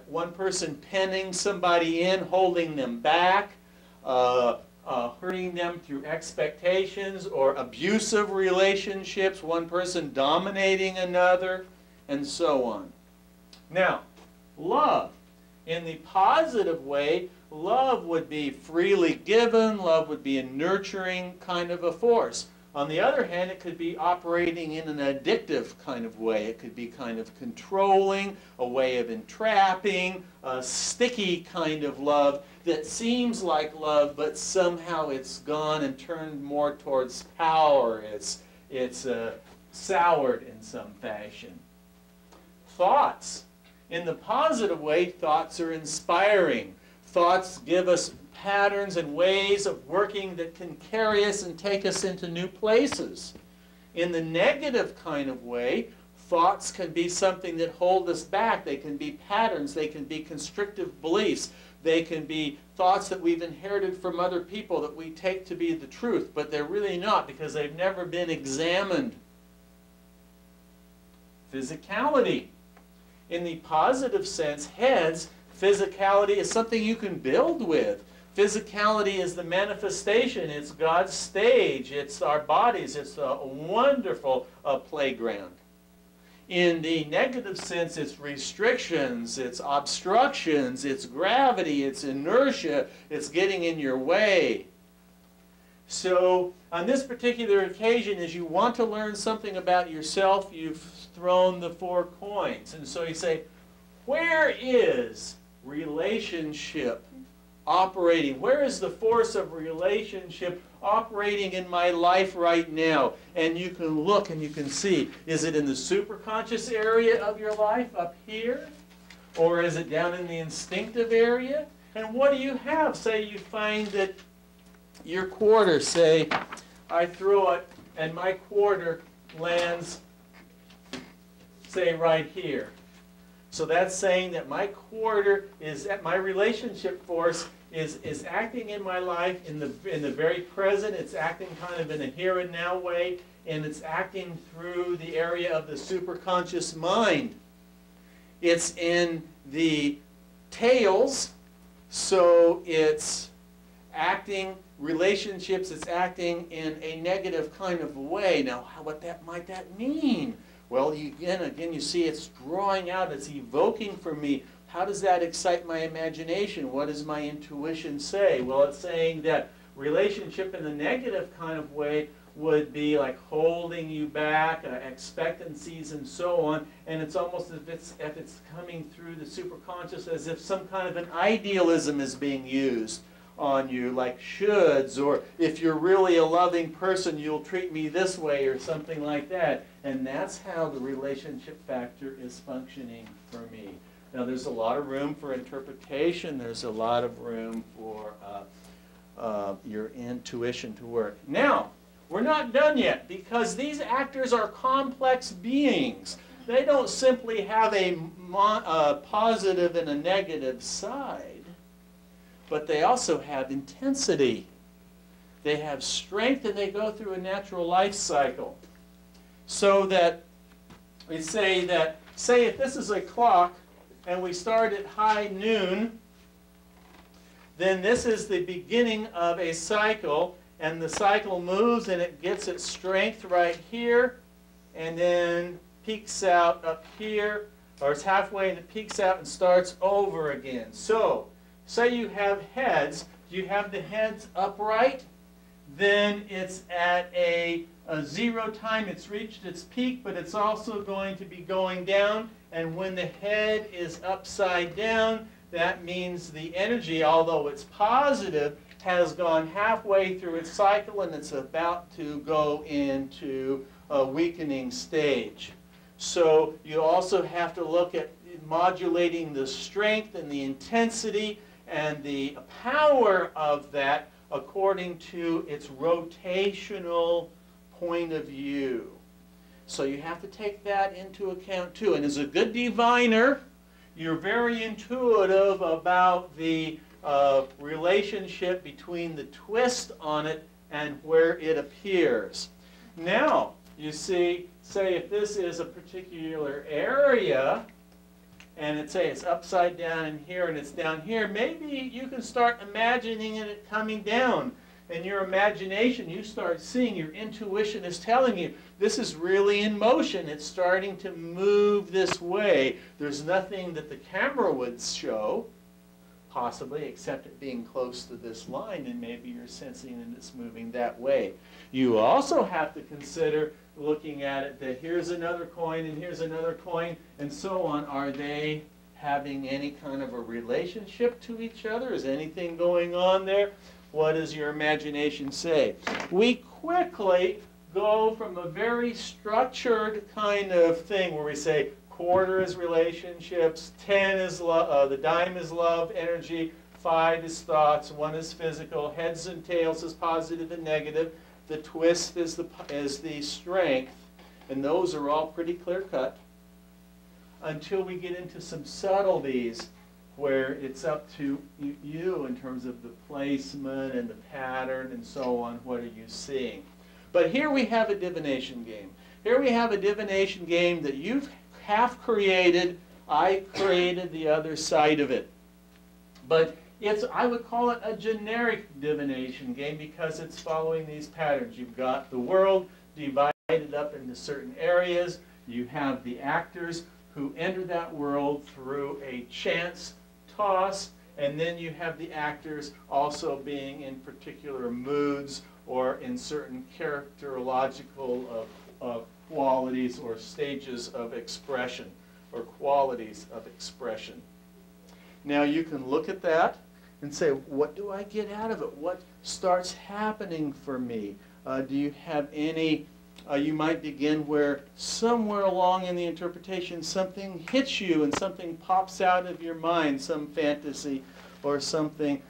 one person penning somebody in, holding them back, hurting them through expectations, or abusive relationships, one person dominating another, and so on. Now, love. In the positive way, love would be freely given, love would be a nurturing kind of a force. On the other hand, it could be operating in an addictive kind of way. It could be kind of controlling, a way of entrapping, a sticky kind of love that seems like love, but somehow it's gone and turned more towards power. It's soured in some fashion. Thoughts. In the positive way, thoughts are inspiring. Thoughts give us patterns and ways of working that can carry us and take us into new places. In the negative kind of way, thoughts can be something that hold us back. They can be patterns. They can be constrictive beliefs. They can be thoughts that we've inherited from other people that we take to be the truth, but they're really not because they've never been examined. Physicality. In the positive sense, heads, physicality is something you can build with. Physicality is the manifestation. It's God's stage. It's our bodies. It's a wonderful playground. In the negative sense, it's restrictions, it's obstructions, it's gravity, it's inertia, it's getting in your way. So on this particular occasion, as you want to learn something about yourself, you've thrown the 4 coins. And so you say, where is relationship operating? Where is the force of relationship operating in my life right now? And you can look and you can see, is it in the superconscious area of your life up here? Or is it down in the instinctive area? And what do you have? Say you find that your quarter, say, I throw it and my quarter lands, say, right here. So that's saying that my quarter is, my relationship force is acting in my life in the very present. It's acting kind of in a here and now way, and it's acting through the area of the superconscious mind. It's in the tails, so it's acting relationships. It's acting in a negative kind of way. Now, what might that mean? Well, again, you see it's drawing out, it's evoking for me. How does that excite my imagination? What does my intuition say? Well, it's saying that relationship in the negative kind of way would be like holding you back, expectancies and so on, and it's almost as if it's coming through the superconscious as if some kind of an idealism is being used on you, like shoulds, or if you're really a loving person, you'll treat me this way, or something like that. And that's how the relationship factor is functioning for me. Now, there's a lot of room for interpretation. There's a lot of room for your intuition to work. Now, we're not done yet, because these actors are complex beings. They don't simply have a positive and a negative side, but they also have intensity. They have strength, and they go through a natural life cycle. So that we say that, say if this is a clock and we start at high noon, then this is the beginning of a cycle, and the cycle moves and it gets its strength right here, and then peaks out up here, or it's halfway and it peaks out and starts over again. So, say you have heads. Do you have the heads upright? Then it's at a 0 time. It's reached its peak, but it's also going to be going down. And when the head is upside down, that means the energy, although it's positive, has gone halfway through its cycle, and it's about to go into a weakening stage. So you also have to look at modulating the strength and the intensity and the power of that according to its rotational point of view. So you have to take that into account too. And as a good diviner, you're very intuitive about the relationship between the twist on it and where it appears. Now, you see, say if this is a particular area, and it's upside down in here and it's down here, maybe you can start imagining it coming down. In your imagination, you start seeing, your intuition is telling you, this is really in motion. It's starting to move this way. There's nothing that the camera would show, possibly, except it being close to this line, and maybe you're sensing that it's moving that way. You also have to consider looking at it that here's another coin and here's another coin and so on. Are they having any kind of a relationship to each other? Is anything going on there? What does your imagination say? We quickly go from a very structured kind of thing where we say quarter is relationships, 10 is love, the dime is love, energy, 5 is thoughts, 1 is physical, heads and tails is positive and negative, the twist is the strength, and those are all pretty clear cut until we get into some subtleties where it's up to you in terms of the placement and the pattern and so on. What are you seeing? But here we have a divination game. Here we have a divination game that you've half created. I created the other side of it. But I would call it a generic divination game because it's following these patterns. You've got the world divided up into certain areas. You have the actors who enter that world through a chance toss, and then you have the actors also being in particular moods or in certain characterological qualities or stages of expression or qualities of expression. Now you can look at that and say, what do I get out of it? What starts happening for me? Do you have any, you might begin where somewhere along in the interpretation something hits you and something pops out of your mind, some fantasy or something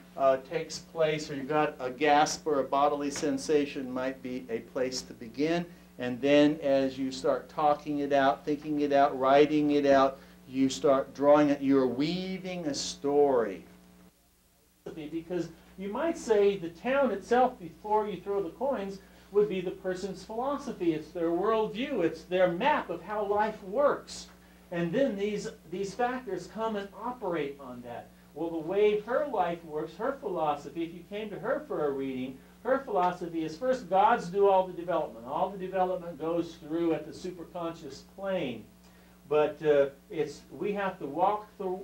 takes place, or you've got a gasp or a bodily sensation might be a place to begin. And then as you start talking it out, thinking it out, writing it out, you start drawing it, you're weaving a story. Because you might say the town itself, before you throw the coins, would be the person's philosophy. It's their worldview. It's their map of how life works. And then these factors come and operate on that. Well, the way her life works, her philosophy, if you came to her for a reading, her philosophy is first gods do all the development. All the development goes through at the superconscious plane. But we have to walk the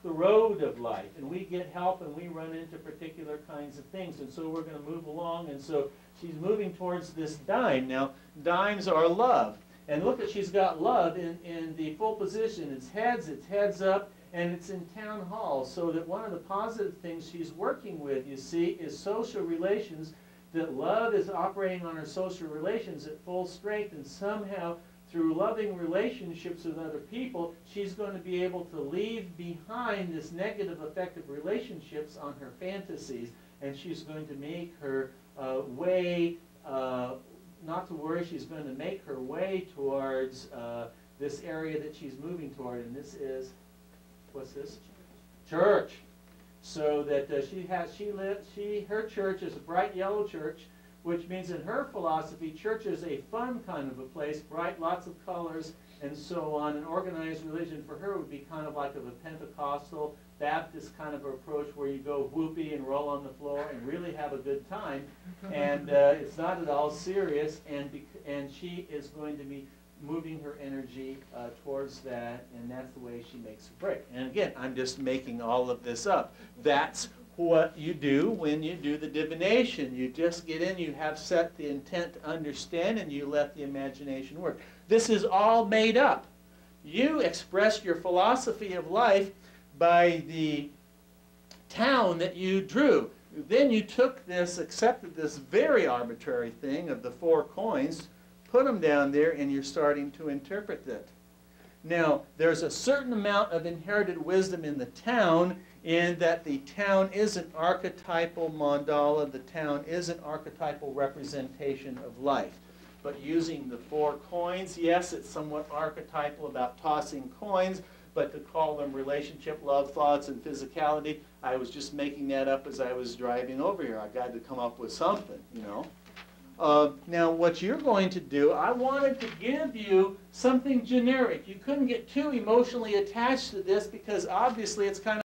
road of life, and we get help, and we run into particular kinds of things, and so we're going to move along, and so she's moving towards this dime. Now, dimes are love, and look at, she's got love in the full position. It's heads up, and it's in town hall, so that one of the positive things she's working with, you see, is social relations, that love is operating on her social relations at full strength, and somehow through loving relationships with other people, she's going to be able to leave behind this negative effect of relationships on her fantasies, and she's going to make her way, not to worry, she's going to make her way towards this area that she's moving toward, and this is, what's this? Church. So that her church is a bright yellow church, which means in her philosophy, church is a fun kind of a place, bright, lots of colors, and so on. An organized religion for her would be kind of like of a Pentecostal, Baptist kind of approach where you go whoopee and roll on the floor and really have a good time. And it's not at all serious, and she is going to be moving her energy towards that, and that's the way she makes her break. And again, I'm just making all of this up. That's what you do when you do the divination. You just get in, you have set the intent to understand, and you let the imagination work. This is all made up. You express your philosophy of life by the town that you drew. Then you took this, accepted this very arbitrary thing of the 4 coins, put them down there, and you're starting to interpret it. Now, there's a certain amount of inherited wisdom in the town, in that the town is an archetypal mandala, the town is an archetypal representation of life. But using the 4 coins, yes, it's somewhat archetypal about tossing coins, but to call them relationship, love, thoughts, and physicality, I was just making that up as I was driving over here. I got to come up with something, you know. Now, what you're going to do, I wanted to give you something generic. You couldn't get too emotionally attached to this because obviously it's kind of